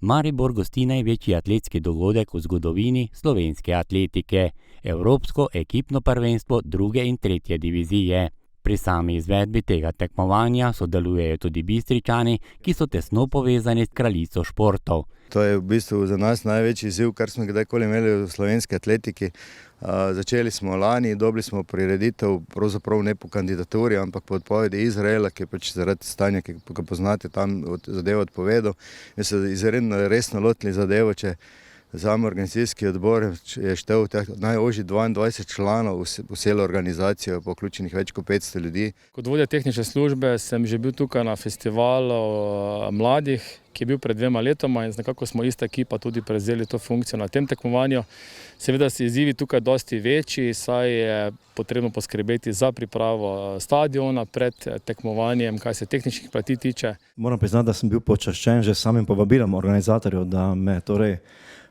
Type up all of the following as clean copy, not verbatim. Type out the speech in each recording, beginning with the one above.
Maribor gosti največji atletski dogodek v zgodovini slovenske atletike, evropsko ekipno prvenstvo 2. in 3. divizije. Pri sami izvedbi tega tekmovanja sodelujejo tudi Bistričani, ki so tesno povezani s kraljico športov. To je v bistvu za nas največji izziv, kar smo kdajkoli imeli v slovenski atletiki. Začeli smo lani, dobili smo prireditev, pravzaprav ne po kandidaturi, ampak po odpovedi Izraela, ki je pač zaradi stanja, ki ga poznate, tam zadevo odpovedal. Mi so izredno resno lotili zadevo, če sam organizacijski odbor je štel najožji 22 članov v celo organizacijo, vključenih več kot 500 ljudi. Kot vodja tehnične službe sem že bil tukaj na festivalu mladih, ki je bil pred 2 letoma in nekako smo ista ekipa tudi prevzeli to funkcijo na tem tekmovanju. Seveda so izzivi tukaj dosti večji, saj je potrebno poskrbeti za pripravo stadiona pred tekmovanjem, kaj se tehničnih plati tiče. Moram priznati, da sem bil počaščen že samim povabilom organizatorjev, da me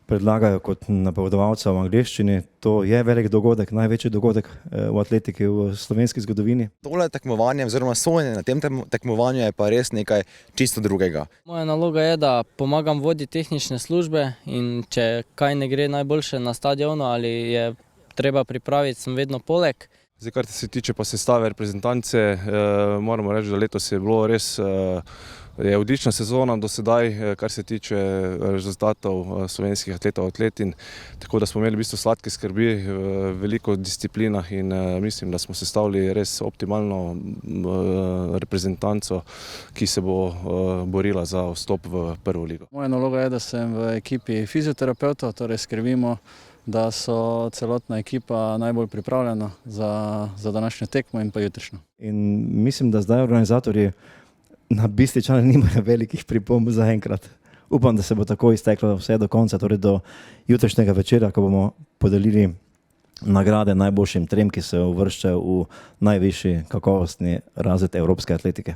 predlagajo kot napovedovalca v angleščini. To je velik dogodek, največji dogodek v atletiki v slovenski zgodovini. Tole tekmovanje oziroma sojenje na tem tekmovanju je pa res nekaj čisto drugega. Moja naloga je, da pomagam voditi tehnične službe in če kaj ne gre najboljše na stadionu ali je treba pripraviti, sem vedno poleg. Zdaj, kar se tiče pa sestave reprezentance, moramo reči, da letos je bilo res je odlična sezona do sedaj, kar se tiče rezultatov slovenskih atletov, atletin. Tako da smo imeli v bistvu sladke skrbi v veliko disciplinah in mislim, da smo sestavili res optimalno reprezentanco, ki se bo borila za vstop v prvo ligo. Moja naloga je, da sem v ekipi fizioterapevtov, torej skrbimo, da so celotna ekipa najbolj pripravljena za današnjo tekmo in pa jutrišnjo. In mislim, da zdaj organizatorji na Bistričane nimajo velikih pripomb zaenkrat. Upam, da se bo tako izteklo vse do konca, torej do jutrišnjega večera, ko bomo podelili nagrade najboljšim trem, ki se uvrščajo v najvišji kakovostni razred evropske atletike.